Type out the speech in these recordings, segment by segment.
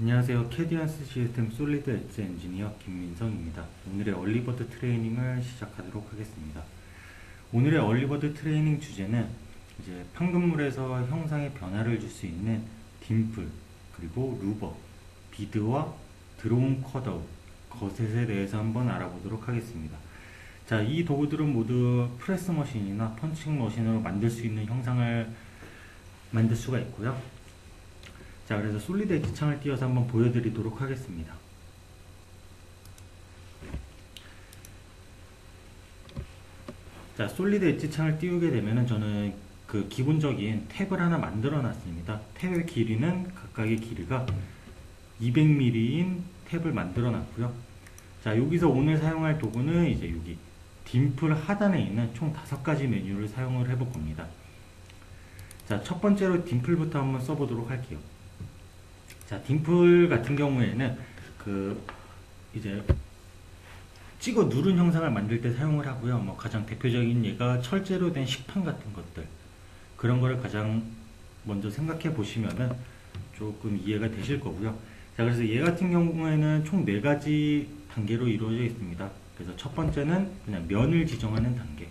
안녕하세요. 캐디언스 시스템 솔리드 엣지 엔지니어 김민성입니다. 오늘의 얼리버드 트레이닝을 시작하도록 하겠습니다. 오늘의 얼리버드 트레이닝 주제는 이제 판금물에서 형상의 변화를 줄 수 있는 딤플, 그리고 루버, 비드와 드로운 컷아웃, 거셋에 대해서 한번 알아보도록 하겠습니다. 자, 이 도구들은 모두 프레스 머신이나 펀칭 머신으로 만들 수 있는 형상을 만들 수가 있고요. 자, 그래서 솔리드 엣지 창을 띄워서 한번 보여드리도록 하겠습니다. 자, 솔리드 엣지 창을 띄우게 되면은 저는 그 기본적인 탭을 하나 만들어 놨습니다. 탭의 길이는 각각의 길이가 200mm인 탭을 만들어 놨고요. 자, 여기서 오늘 사용할 도구는 이제 여기 딤플 하단에 있는 총 5가지 메뉴를 사용을 해볼 겁니다. 자, 첫 번째로 딤플부터 한번 써보도록 할게요. 자, 딤플 같은 경우에는 이제 찍어 누른 형상을 만들 때 사용을 하고요. 뭐 가장 대표적인 예가 철제로 된 식판 같은 것들, 그런 거를 가장 먼저 생각해 보시면은 조금 이해가 되실 거고요. 자, 그래서 얘 같은 경우에는 총 4가지 단계로 이루어져 있습니다. 그래서 첫 번째는 그냥 면을 지정하는 단계.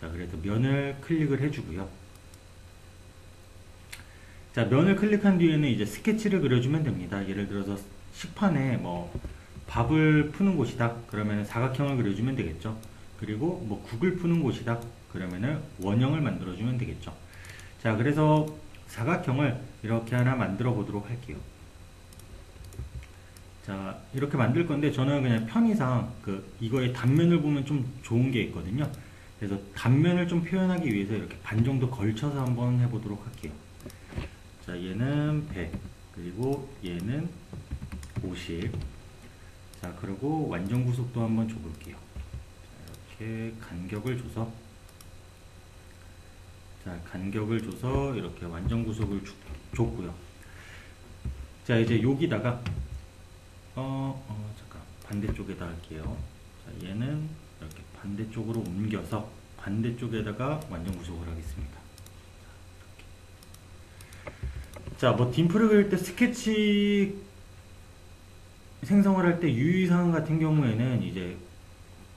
자, 그래서 면을 클릭을 해주고요. 자, 면을 클릭한 뒤에는 이제 스케치를 그려주면 됩니다. 예를 들어서 식판에 뭐 밥을 푸는 곳이다 그러면 사각형을 그려주면 되겠죠. 그리고 뭐 국을 푸는 곳이다 그러면은 원형을 만들어주면 되겠죠. 자, 그래서 사각형을 이렇게 하나 만들어 보도록 할게요. 자, 이렇게 만들 건데 저는 그냥 편의상 이거의 단면을 보면 좀 좋은 게 있거든요. 그래서 단면을 좀 표현하기 위해서 이렇게 반 정도 걸쳐서 한번 해보도록 할게요. 자, 얘는 100, 그리고 얘는 50. 자, 그리고 완전 구속도 한번 줘볼게요. 자, 이렇게 간격을 줘서, 자, 간격을 줘서 이렇게 완전 구속을 줬고요. 자, 이제 여기다가 잠깐 반대쪽에다 할게요. 자, 얘는 이렇게 반대쪽으로 옮겨서 반대쪽에다가 완전 구속을 하겠습니다. 자, 뭐 딤플을 그릴 때 스케치 생성을 할 때 유의사항 같은 경우에는 이제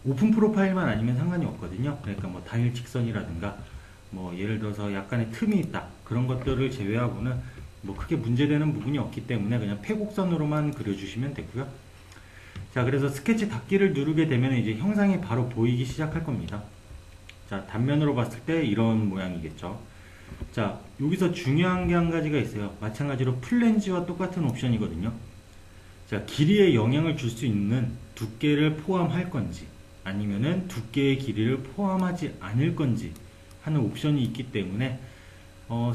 오픈 프로파일만 아니면 상관이 없거든요. 그러니까 뭐 단일 직선이라든가 뭐 예를 들어서 약간의 틈이 있다 그런 것들을 제외하고는 뭐 크게 문제되는 부분이 없기 때문에 그냥 폐곡선으로만 그려주시면 되고요. 자, 그래서 스케치 닫기를 누르게 되면 이제 형상이 바로 보이기 시작할 겁니다. 자, 단면으로 봤을 때 이런 모양이겠죠. 자, 여기서 중요한 게 한 가지가 있어요. 마찬가지로 플랜지와 똑같은 옵션이거든요. 자, 길이에 영향을 줄 수 있는 두께를 포함할 건지 아니면은 두께의 길이를 포함하지 않을 건지 하는 옵션이 있기 때문에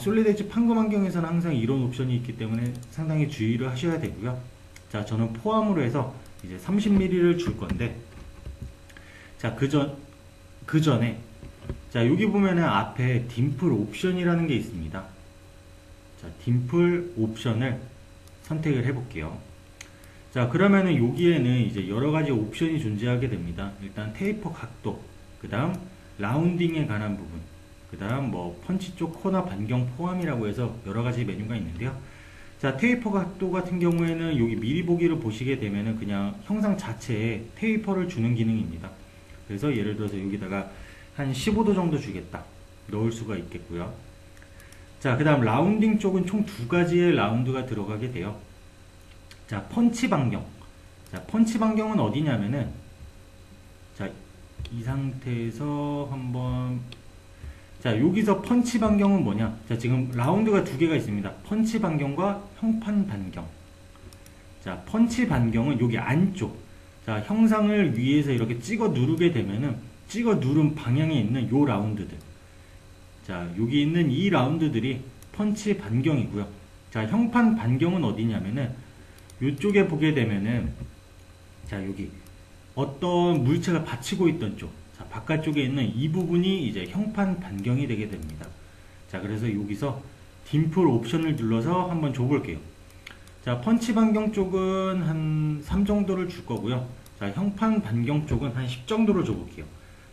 솔리드 엣지 판금 환경에서는 항상 이런 옵션이 있기 때문에 상당히 주의를 하셔야 되고요. 자, 저는 포함으로 해서 이제 30mm를 줄 건데, 자, 그 전에 자, 여기 보면은 앞에 딤플 옵션이라는 게 있습니다. 자, 딤플 옵션을 선택을 해 볼게요. 자, 그러면은 여기에는 이제 여러 가지 옵션이 존재하게 됩니다. 일단 테이퍼 각도, 그 다음 라운딩에 관한 부분, 그 다음 뭐 펀치 쪽 코너 반경 포함이라고 해서 여러 가지 메뉴가 있는데요. 자, 테이퍼 각도 같은 경우에는 여기 미리 보기를 보시게 되면은 그냥 형상 자체에 테이퍼를 주는 기능입니다. 그래서 예를 들어서 여기다가 한 15도 정도 주겠다 넣을 수가 있겠고요. 자, 그 다음 라운딩 쪽은 총 2가지의 라운드가 들어가게 돼요. 자, 펀치 반경. 자, 펀치 반경은 어디냐면은, 자, 이 상태에서 한번, 자, 여기서 펀치 반경은 뭐냐? 자, 지금 라운드가 2개가 있습니다. 펀치 반경과 형판 반경. 자, 펀치 반경은 여기 안쪽. 자, 형상을 위에서 이렇게 찍어 누르게 되면은 찍어 누른 방향에 있는 요 라운드들. 자, 여기 있는 이 라운드들이 펀치 반경이고요. 자, 형판 반경은 어디냐면은 이쪽에 보게 되면은, 자, 여기 어떤 물체가 받치고 있던 쪽, 자, 바깥쪽에 있는 이 부분이 이제 형판 반경이 되게 됩니다. 자, 그래서 여기서 딤플 옵션을 눌러서 한번 줘볼게요. 자, 펀치 반경 쪽은 한 3 정도를 줄 거고요. 자, 형판 반경 쪽은 한 10 정도를 줘볼게요.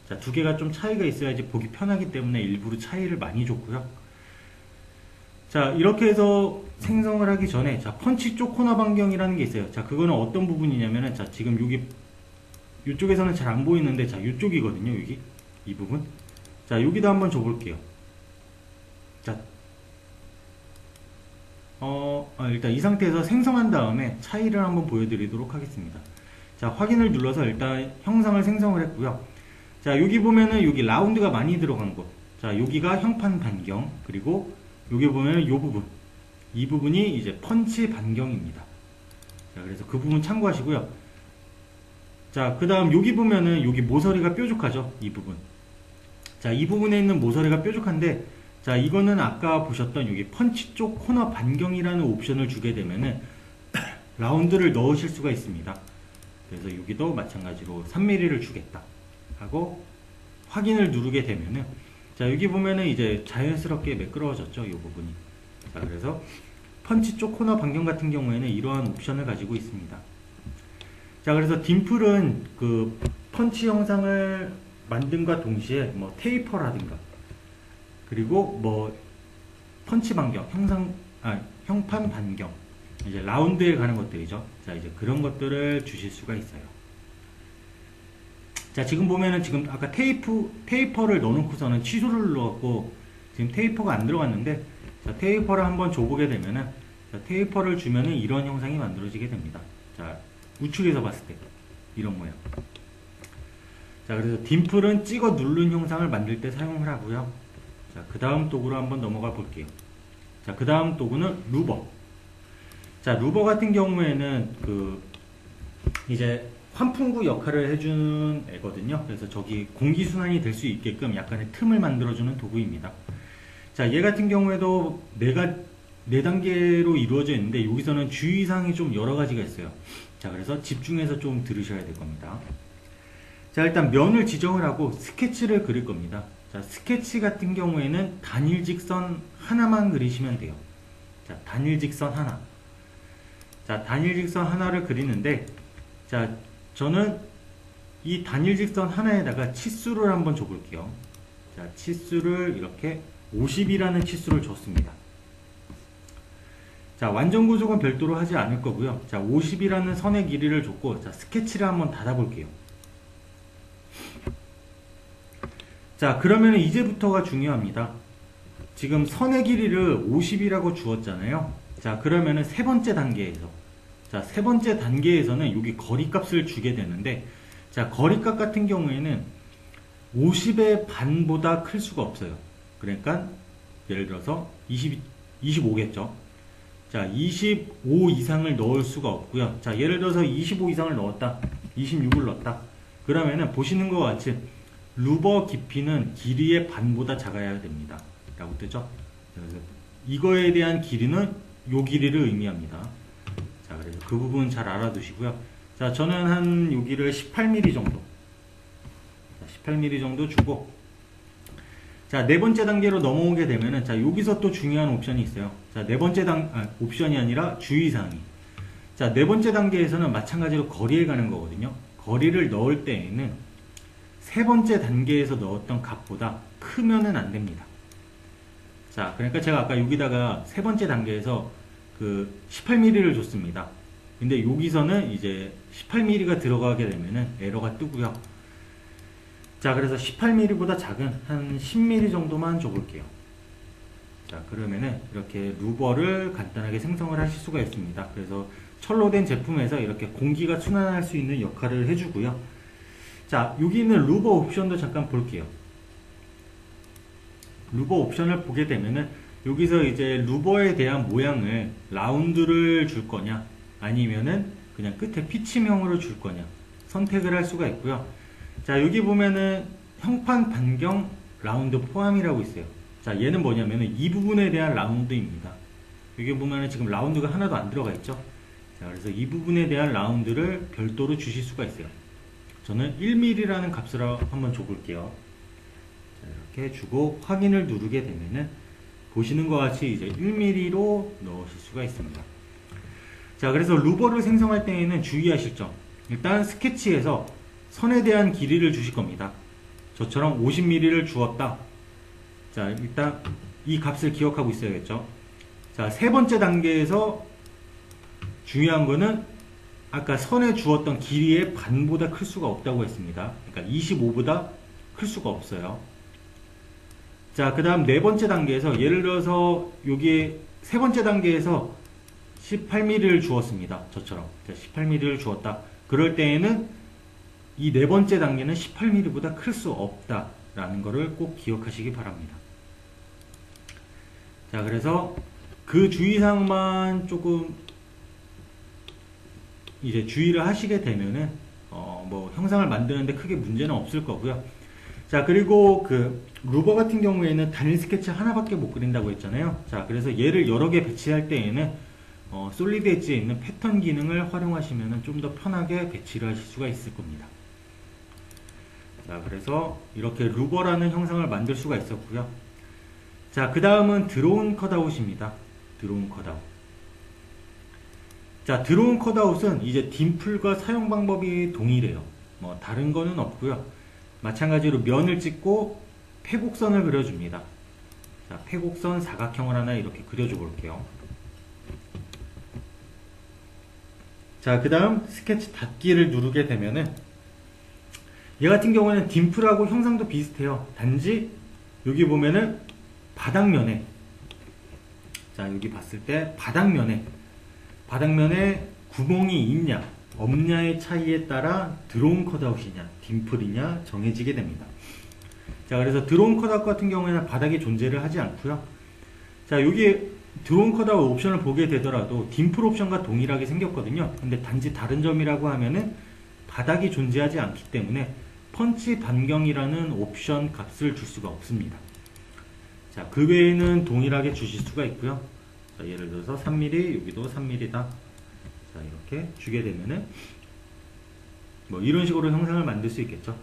자, 2개가 좀 차이가 있어야지 보기 편하기 때문에 일부러 차이를 많이 줬고요. 자, 이렇게 해서 생성을 하기 전에, 자, 펀치 쪽 코너 반경이라는 게 있어요. 자, 그거는 어떤 부분이냐면은, 자, 지금 여기, 이쪽에서는 잘 안 보이는데, 자, 이쪽이거든요, 여기. 이 부분. 자, 여기도 한번 줘볼게요. 자, 일단 이 상태에서 생성한 다음에 차이를 한번 보여드리도록 하겠습니다. 자, 확인을 눌러서 일단 형상을 생성을 했고요. 자, 여기 보면은 여기 라운드가 많이 들어간 곳. 자, 여기가 형판 반경, 그리고 여기 보면은 요 부분. 이 부분이 이제 펀치 반경입니다. 자, 그래서 그 부분 참고하시고요. 자, 그 다음 여기 보면은 여기 모서리가 뾰족하죠? 이 부분. 자, 이 부분에 있는 모서리가 뾰족한데, 자, 이거는 아까 보셨던 여기 펀치 쪽 코너 반경이라는 옵션을 주게 되면은 라운드를 넣으실 수가 있습니다. 그래서 여기도 마찬가지로 3mm를 주겠다 하고 확인을 누르게 되면은, 자, 여기 보면은 이제 자연스럽게 매끄러워졌죠, 이 부분이. 자, 그래서 펀치 쪽 코너 반경 같은 경우에는 이러한 옵션을 가지고 있습니다. 자, 그래서 딤플은 그 펀치 영상을 만듦과 동시에 뭐 테이퍼라든가, 그리고 뭐 펀치 반경, 형판 반경, 이제 라운드에 가는 것들이죠. 자, 이제 그런 것들을 주실 수가 있어요. 자, 지금 보면은 지금 아까 테이퍼를 넣어놓고서는 취소를 눌러갖고 지금 테이퍼가 안 들어갔는데, 자, 테이퍼를 한번 줘보게 되면은, 자, 테이퍼를 주면은 이런 형상이 만들어지게 됩니다. 자, 우측에서 봤을 때 이런 모양. 자, 그래서 딤플은 찍어 누른 형상을 만들 때 사용을 하고요. 자, 그 다음 도구로 한번 넘어가 볼게요. 자, 그 다음 도구는 루버. 자, 루버 같은 경우에는 이제 환풍구 역할을 해주는 애거든요. 그래서 저기 공기순환이 될 수 있게끔 약간의 틈을 만들어주는 도구입니다. 자, 얘 같은 경우에도 네 단계로 이루어져 있는데, 여기서는 주의사항이 좀 여러 가지가 있어요. 자, 그래서 집중해서 좀 들으셔야 될 겁니다. 자, 일단 면을 지정을 하고 스케치를 그릴 겁니다. 자, 스케치 같은 경우에는 단일 직선 하나만 그리시면 돼요. 자, 단일 직선 하나. 자, 단일 직선 하나를 그리는데, 자, 저는 이 단일 직선 하나에다가 치수를 한번 줘볼게요. 자, 치수를 이렇게 50이라는 치수를 줬습니다. 자, 완전 구속은 별도로 하지 않을 거고요. 자, 50이라는 선의 길이를 줬고, 자, 스케치를 한번 닫아볼게요. 자, 그러면 이제부터가 중요합니다. 지금 선의 길이를 50이라고 주었잖아요. 자, 그러면은 세 번째 단계에서, 자, 세 번째 단계에서는 여기 거리값을 주게 되는데, 자, 거리값 같은 경우에는 50의 반보다 클 수가 없어요. 그러니까 예를 들어서 25겠죠. 자, 25 이상을 넣을 수가 없고요. 자, 예를 들어서 25 이상을 넣었다, 26을 넣었다, 그러면은 보시는 것 같이 루버 깊이는 길이의 반보다 작아야 됩니다 라고 뜨죠. 그래서 이거에 대한 길이는 요 길이를 의미합니다. 자, 그래서 그 부분 잘 알아두시고요. 자, 저는 한 여기를 18mm 정도, 자, 18mm 정도 주고, 자, 네 번째 단계로 넘어오게 되면은, 자, 여기서 또 중요한 옵션이 있어요. 자, 네 번째 옵션이 아니라 주의사항이. 자, 네 번째 단계에서는 마찬가지로 거리에 가는 거거든요. 거리를 넣을 때에는 세 번째 단계에서 넣었던 값보다 크면은 안 됩니다. 자, 그러니까 제가 아까 여기다가 세 번째 단계에서 그 18mm를 줬습니다. 근데 여기서는 이제 18mm가 들어가게 되면은 에러가 뜨고요. 자, 그래서 18mm보다 작은 한 10mm 정도만 줘볼게요. 자, 그러면은 이렇게 루버를 간단하게 생성을 하실 수가 있습니다. 그래서 철로 된 제품에서 이렇게 공기가 순환할 수 있는 역할을 해주고요. 자, 여기 있는 루버 옵션도 잠깐 볼게요. 루버 옵션을 보게 되면은 여기서 이제 루버에 대한 모양을 라운드를 줄 거냐, 아니면은 그냥 끝에 피침형으로 줄 거냐 선택을 할 수가 있고요. 자, 여기 보면은 형판 반경 라운드 포함이라고 있어요. 자, 얘는 뭐냐면은 이 부분에 대한 라운드입니다. 여기 보면은 지금 라운드가 하나도 안 들어가 있죠. 자, 그래서 이 부분에 대한 라운드를 별도로 주실 수가 있어요. 저는 1mm라는 값을 한번 줘볼게요. 자, 이렇게 주고 확인을 누르게 되면은 보시는 것 같이 이제 1mm로 넣으실 수가 있습니다. 자, 그래서 루버를 생성할 때에는 주의하실 점. 일단 스케치에서 선에 대한 길이를 주실 겁니다. 저처럼 50mm를 주었다. 자, 일단 이 값을 기억하고 있어야겠죠. 자, 세 번째 단계에서 중요한 거는 아까 선에 주었던 길이의 반보다 클 수가 없다고 했습니다. 그러니까 25보다 클 수가 없어요. 자, 그 다음 네 번째 단계에서 예를 들어서 여기 세 번째 단계에서 18mm를 주었습니다. 저처럼 18mm를 주었다. 그럴 때에는 이 네 번째 단계는 18mm보다 클 수 없다라는 것을 꼭 기억하시기 바랍니다. 자, 그래서 그 주의사항만 조금 이제 주의를 하시게 되면은 뭐 형상을 만드는데 크게 문제는 없을 거고요. 자, 그리고 그 루버 같은 경우에는 단일 스케치 하나밖에 못 그린다고 했잖아요. 자, 그래서 얘를 여러 개 배치할 때에는 솔리드 엣지에 있는 패턴 기능을 활용하시면 좀 더 편하게 배치를 하실 수가 있을 겁니다. 자, 그래서 이렇게 루버라는 형상을 만들 수가 있었고요. 자, 그 다음은 드로운 컷아웃입니다. 드로운 컷아웃. 자, 드로운 컷아웃은 이제 딤플과 사용 방법이 동일해요. 뭐 다른 거는 없고요. 마찬가지로 면을 찍고 패곡선을 그려줍니다. 자, 패곡선 사각형을 하나 이렇게 그려줘 볼게요. 자, 그 다음 스케치 닫기를 누르게 되면은 얘 같은 경우에는 딤플하고 형상도 비슷해요. 단지 여기 보면은 바닥면에, 자, 여기 봤을 때 바닥면에 구멍이 있냐 없냐의 차이에 따라 드로운 컷아웃이냐 딤플이냐 정해지게 됩니다. 자, 그래서 드로운 컷아웃 같은 경우에는 바닥이 존재를 하지 않고요. 자, 여기 드로운 컷아웃 옵션을 보게 되더라도 딤플 옵션과 동일하게 생겼거든요. 근데 단지 다른 점이라고 하면은 바닥이 존재하지 않기 때문에 펀치 반경이라는 옵션 값을 줄 수가 없습니다. 자, 그 외에는 동일하게 주실 수가 있고요. 자, 예를 들어서 3mm, 여기도 3mm다. 자, 이렇게 주게 되면은 뭐 이런 식으로 형상을 만들 수 있겠죠.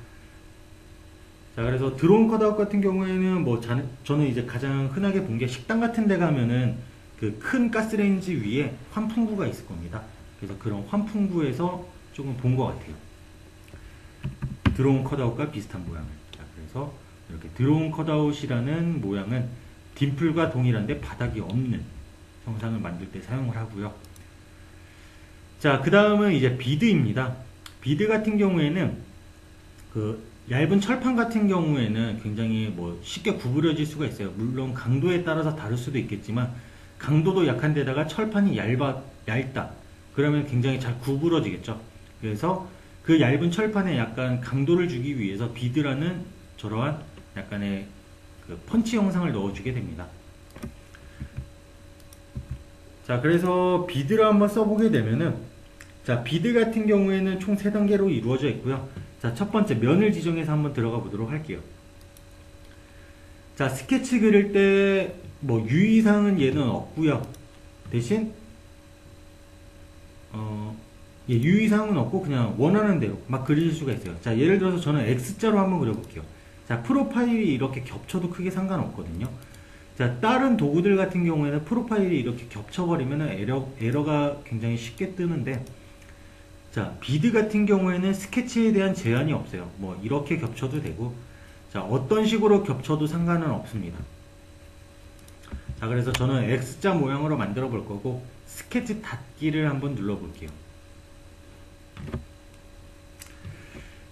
자, 그래서 드로운 컷아웃 같은 경우에는 뭐 저는 이제 가장 흔하게 본 게 식당 같은 데 가면은 그 큰 가스레인지 위에 환풍구가 있을 겁니다. 그래서 그런 환풍구에서 조금 본 것 같아요. 드로운 컷아웃과 비슷한 모양을. 자, 그래서 이렇게 드로운 컷아웃이라는 모양은 딤플과 동일한데 바닥이 없는 형상을 만들 때 사용을 하고요. 자, 그 다음은 이제 비드입니다. 비드 같은 경우에는 그 얇은 철판 같은 경우에는 굉장히 뭐 쉽게 구부러질 수가 있어요. 물론 강도에 따라서 다를 수도 있겠지만 강도도 약한 데다가 철판이 얇다. 그러면 굉장히 잘 구부러지겠죠. 그래서 그 얇은 철판에 약간 강도를 주기 위해서 비드라는 저러한 약간의 그 펀치 형상을 넣어주게 됩니다. 자, 그래서 비드를 한번 써보게 되면은, 자, 비드 같은 경우에는 총 3단계로 이루어져 있고요. 자, 첫 번째 면을 지정해서 한번 들어가 보도록 할게요. 자, 스케치 그릴 때 뭐 유의사항은 얘는 없고요. 대신 유의사항은 없고 그냥 원하는 대로 막 그릴 수가 있어요. 자, 예를 들어서 저는 X자로 한번 그려볼게요. 자, 프로파일이 이렇게 겹쳐도 크게 상관없거든요. 자, 다른 도구들 같은 경우에는 프로파일이 이렇게 겹쳐버리면 에러가 굉장히 쉽게 뜨는데, 자, 비드 같은 경우에는 스케치에 대한 제한이 없어요. 뭐 이렇게 겹쳐도 되고, 자, 어떤 식으로 겹쳐도 상관은 없습니다. 자, 그래서 저는 X자 모양으로 만들어 볼 거고 스케치 닫기를 한번 눌러 볼게요.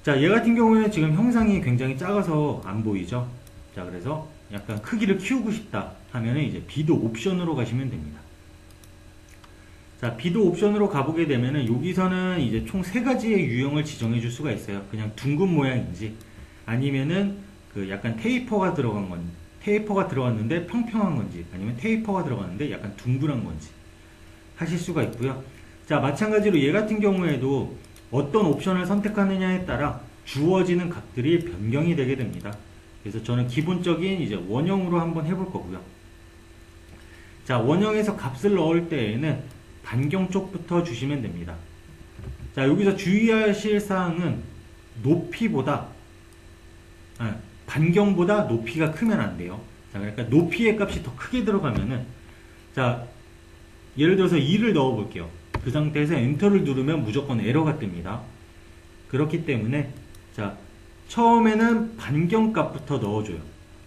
자, 얘 같은 경우에는 지금 형상이 굉장히 작아서 안 보이죠. 자, 그래서 약간 크기를 키우고 싶다 하면은 이제 비드 옵션으로 가시면 됩니다. 자, 비드 옵션으로 가보게 되면은 여기서는 이제 총 3가지의 유형을 지정해 줄 수가 있어요. 그냥 둥근 모양인지 아니면은 그 약간 테이퍼가 들어간 건지, 테이퍼가 들어갔는데 평평한 건지, 아니면 테이퍼가 들어갔는데 약간 둥근한 건지 하실 수가 있고요. 자, 마찬가지로 얘 같은 경우에도 어떤 옵션을 선택하느냐에 따라 주어지는 각들이 변경이 되게 됩니다. 그래서 저는 기본적인 이제 원형으로 한번 해볼 거고요. 자, 원형에서 값을 넣을 때에는 반경 쪽부터 주시면 됩니다. 자, 여기서 주의하실 사항은 높이보다 반경보다 높이가 크면 안 돼요. 자, 그러니까 높이의 값이 더 크게 들어가면은, 자, 예를 들어서 2를 넣어 볼게요. 그 상태에서 엔터를 누르면 무조건 에러가 뜹니다. 그렇기 때문에, 자, 처음에는 반경값부터 넣어줘요.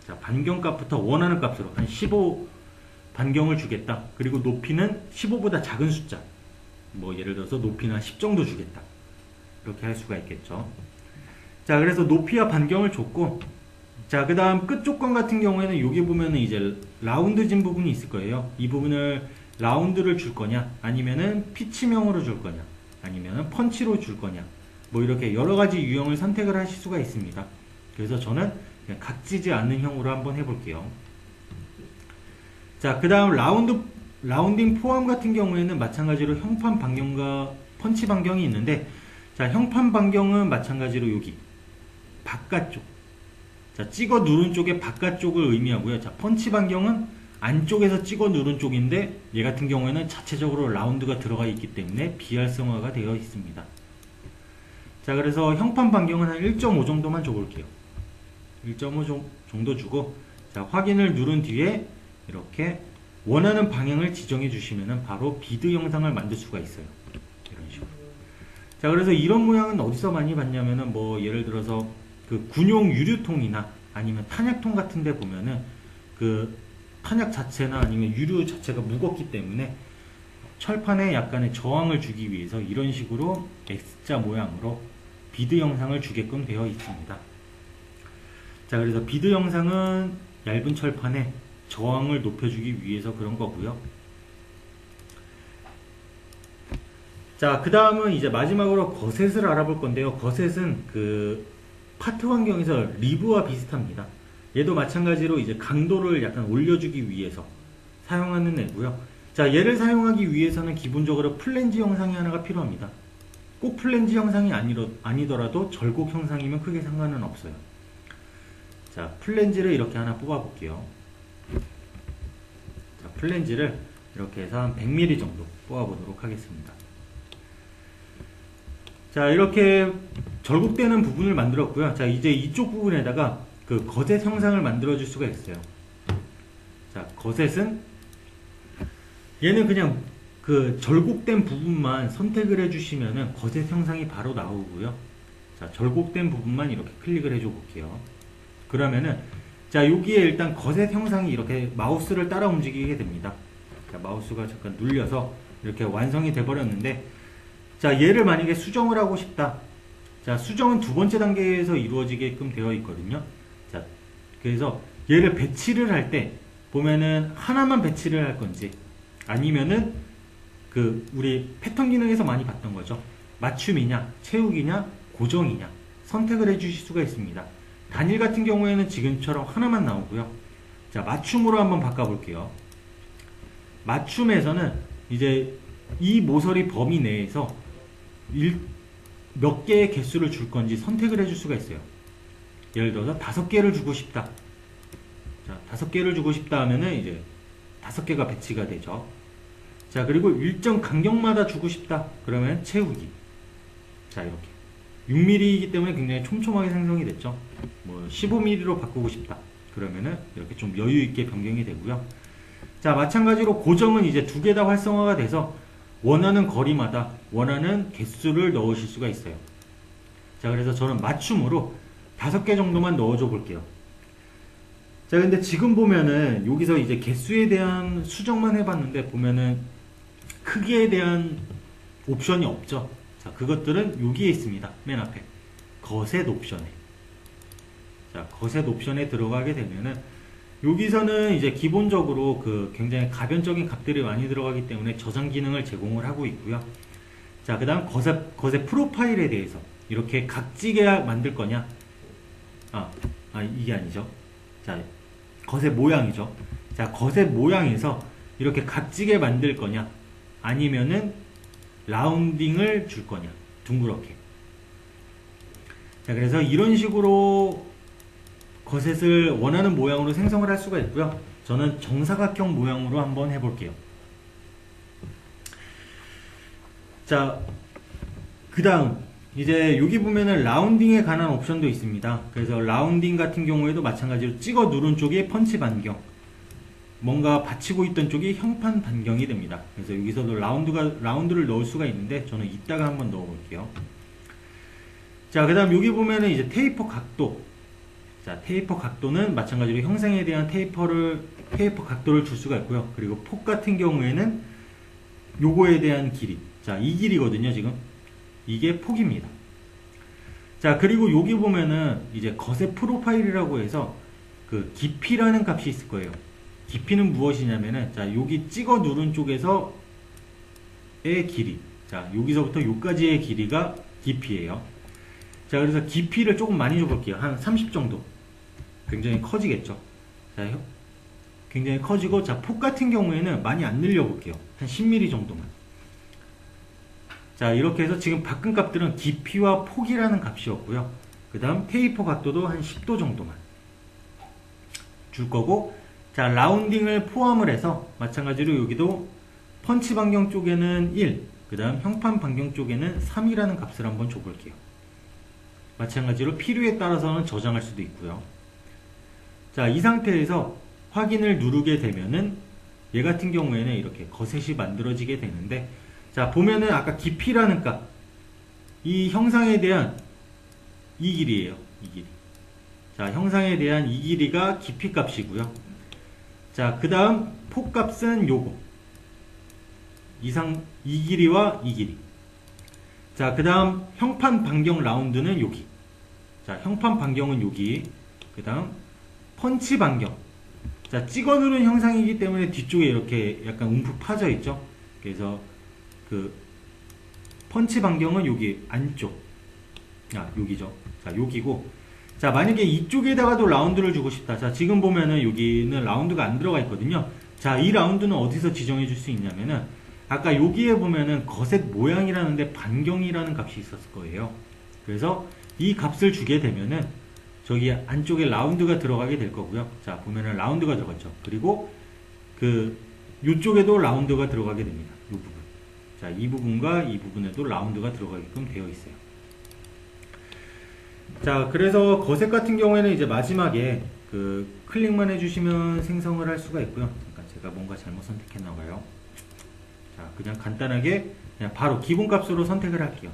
자, 반경값부터 원하는 값으로 한 15 반경을 주겠다. 그리고 높이는 15보다 작은 숫자. 뭐 예를 들어서 높이는 10 정도 주겠다. 이렇게 할 수가 있겠죠. 자, 그래서 높이와 반경을 줬고, 자, 그 다음 끝 조건 같은 경우에는 여기 보면은 이제 라운드진 부분이 있을 거예요. 이 부분을 라운드를 줄 거냐, 아니면은 피치명으로 줄 거냐, 아니면은 펀치로 줄 거냐, 뭐 이렇게 여러 가지 유형을 선택을 하실 수가 있습니다. 그래서 저는 그냥 각지지 않는 형으로 한번 해볼게요. 자, 그 다음 라운딩 포함 같은 경우에는 마찬가지로 형판 반경과 펀치 반경이 있는데, 자, 형판 반경은 마찬가지로 여기 바깥쪽, 자, 찍어 누른 쪽의 바깥쪽을 의미하고요. 자, 펀치 반경은 안쪽에서 찍어 누른 쪽인데, 얘 같은 경우에는 자체적으로 라운드가 들어가 있기 때문에 비활성화가 되어 있습니다. 자, 그래서 형판 반경은 한 1.5 정도만 줘볼게요. 1.5 정도 주고, 자, 확인을 누른 뒤에 이렇게 원하는 방향을 지정해 주시면 바로 비드 영상을 만들 수가 있어요. 이런 식으로. 자, 그래서 이런 모양은 어디서 많이 봤냐면은 뭐 예를 들어서 그 군용 유류통이나 아니면 탄약통 같은 데 보면은 그 탄약 자체나 아니면 유류 자체가 무겁기 때문에 철판에 약간의 저항을 주기 위해서 이런 식으로 X자 모양으로 비드 영상을 주게끔 되어 있습니다. 자, 그래서 비드 영상은 얇은 철판에 저항을 높여주기 위해서 그런 거고요. 자, 그 다음은 이제 마지막으로 거셋을 알아볼 건데요. 거셋은 그 파트 환경에서 리브와 비슷합니다. 얘도 마찬가지로 이제 강도를 약간 올려주기 위해서 사용하는 애고요. 자, 얘를 사용하기 위해서는 기본적으로 플랜지 형상이 하나가 필요합니다. 꼭 플랜지 형상이 아니더라도 절곡 형상이면 크게 상관은 없어요. 자, 플랜지를 이렇게 하나 뽑아 볼게요. 자, 플랜지를 이렇게 해서 한 100mm 정도 뽑아 보도록 하겠습니다. 자, 이렇게 절곡되는 부분을 만들었고요. 자, 이제 이쪽 부분에다가 그 거셋 형상을 만들어 줄 수가 있어요. 자, 거셋은 얘는 그냥 그 절곡된 부분만 선택을 해주시면은 거셋 형상이 바로 나오고요. 자, 절곡된 부분만 이렇게 클릭을 해줘 볼게요. 그러면은 자, 여기에 일단 거셋 형상이 이렇게 마우스를 따라 움직이게 됩니다. 자, 마우스가 잠깐 눌려서 이렇게 완성이 돼 버렸는데, 자, 얘를 만약에 수정을 하고 싶다. 자, 수정은 두 번째 단계에서 이루어지게끔 되어 있거든요. 자, 그래서 얘를 배치를 할 때 보면은 하나만 배치를 할 건지, 아니면은 그 우리 패턴 기능에서 많이 봤던 거죠. 맞춤이냐, 채우기냐, 고정이냐 선택을 해 주실 수가 있습니다. 단일 같은 경우에는 지금처럼 하나만 나오고요. 자, 맞춤으로 한번 바꿔 볼게요. 맞춤에서는 이제 이 모서리 범위 내에서 몇 개의 개수를 줄 건지 선택을 해줄 수가 있어요. 예를 들어서 5개를 주고 싶다. 자, 5개를 주고 싶다 하면은 이제 5개가 배치가 되죠. 자, 그리고 일정 간격마다 주고 싶다. 그러면 채우기. 자, 이렇게 6mm이기 때문에 굉장히 촘촘하게 생성이 됐죠. 뭐 15mm로 바꾸고 싶다. 그러면은 이렇게 좀 여유 있게 변경이 되고요. 자, 마찬가지로 고정은 이제 두 개 다 활성화가 돼서 원하는 거리마다 원하는 개수를 넣으실 수가 있어요. 자, 그래서 저는 맞춤으로 5개 정도만 넣어줘 볼게요. 자, 근데 지금 보면은 여기서 이제 개수에 대한 수정만 해봤는데 보면은 크기에 대한 옵션이 없죠. 자, 그것들은 여기에 있습니다. 맨 앞에 거셋 옵션에. 자, 거셋 옵션에 들어가게 되면은 여기서는 이제 기본적으로 그 굉장히 가변적인 값들이 많이 들어가기 때문에 저장 기능을 제공을 하고 있고요. 자, 그 다음 거셋 프로파일에 대해서 이렇게 각지게 만들 거냐, 이게 아니죠. 자, 거셋 모양이죠. 자, 거셋 모양에서 이렇게 각지게 만들 거냐, 아니면은 라운딩을 줄 거냐, 둥그렇게. 자, 그래서 이런 식으로 거셋을 원하는 모양으로 생성을 할 수가 있고요. 저는 정사각형 모양으로 한번 해볼게요. 자, 그 다음 이제 여기 보면은 라운딩에 관한 옵션도 있습니다. 그래서 라운딩 같은 경우에도 마찬가지로 찍어 누른 쪽이 펀치 반경, 뭔가 받치고 있던 쪽이 형판 반경이 됩니다. 그래서 여기서도 라운드를 넣을 수가 있는데 저는 이따가 한번 넣어 볼게요. 자, 그 다음 여기 보면은 이제 테이퍼 각도. 자, 테이퍼 각도는 마찬가지로 형상에 대한 테이퍼 각도를 줄 수가 있고요. 그리고 폭 같은 경우에는 요거에 대한 길이. 자, 이 길이거든요, 지금. 이게 폭입니다. 자, 그리고 여기 보면은 이제 거세 프로파일이라고 해서 그 깊이라는 값이 있을 거예요. 깊이는 무엇이냐면은, 자, 여기 찍어 누른 쪽에서의 길이. 자, 여기서부터 여기까지의 길이가 깊이에요. 자, 그래서 깊이를 조금 많이 줘볼게요. 한 30 정도. 굉장히 커지겠죠. 자, 굉장히 커지고, 자, 폭 같은 경우에는 많이 안 늘려볼게요. 한 10mm 정도만. 자, 이렇게 해서 지금 바꾼 값들은 깊이와 폭이라는 값이었고요. 그 다음 테이퍼 각도도 한 10도 정도만 줄 거고, 자, 라운딩을 포함을 해서 마찬가지로 여기도 펀치 반경 쪽에는 1, 그 다음 형판 반경 쪽에는 3이라는 값을 한번 줘볼게요. 마찬가지로 필요에 따라서는 저장할 수도 있고요. 자, 이 상태에서 확인을 누르게 되면은 얘 같은 경우에는 이렇게 거셋이 만들어지게 되는데, 자, 보면은 아까 깊이라는 값, 이 형상에 대한 이 길이에요. 이 길이. 자, 형상에 대한 이 길이가 깊이 값이고요. 자, 그 다음 폭 값은 요거. 이 길이와 이 길이. 자, 그 다음 형판 반경 라운드는 여기. 자, 형판 반경은 여기. 그 다음 펀치 반경. 자, 찍어 누른 형상이기 때문에 뒤쪽에 이렇게 약간 움푹 파져 있죠. 그래서 그 펀치 반경은 여기 안쪽. 여기죠. 자, 여기고. 자, 만약에 이쪽에다가도 라운드를 주고 싶다. 자, 지금 보면은 여기는 라운드가 안 들어가 있거든요. 자, 이 라운드는 어디서 지정해 줄 수 있냐면은, 아까 여기에 보면은 거셋 모양이라는데 반경이라는 값이 있었을 거예요. 그래서 이 값을 주게 되면은 저기 안쪽에 라운드가 들어가게 될 거고요. 자, 보면은 라운드가 들어갔죠. 그리고 그 요쪽에도 라운드가 들어가게 됩니다. 이 부분. 자, 이 부분과 이 부분에도 라운드가 들어가게끔 되어 있어요. 자, 그래서 거셋 같은 경우에는 이제 마지막에 그 클릭만 해주시면 생성을 할 수가 있고요. 잠깐 제가 뭔가 잘못 선택했나봐요. 자, 그냥 간단하게 그냥 바로 기본값으로 선택을 할게요.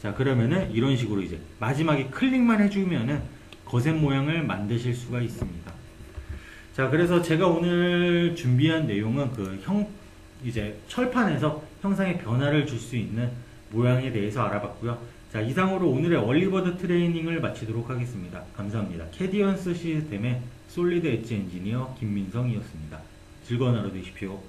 자, 그러면은 이런 식으로 이제 마지막에 클릭만 해주면은 거셋 모양을 만드실 수가 있습니다. 자, 그래서 제가 오늘 준비한 내용은 이제 철판에서 형상의 변화를 줄 수 있는 모양에 대해서 알아봤고요. 자, 이상으로 오늘의 얼리버드 트레이닝을 마치도록 하겠습니다. 감사합니다. 캐디언스 시스템의 솔리드 엣지 엔지니어 김민성이었습니다. 즐거운 하루 되십시오.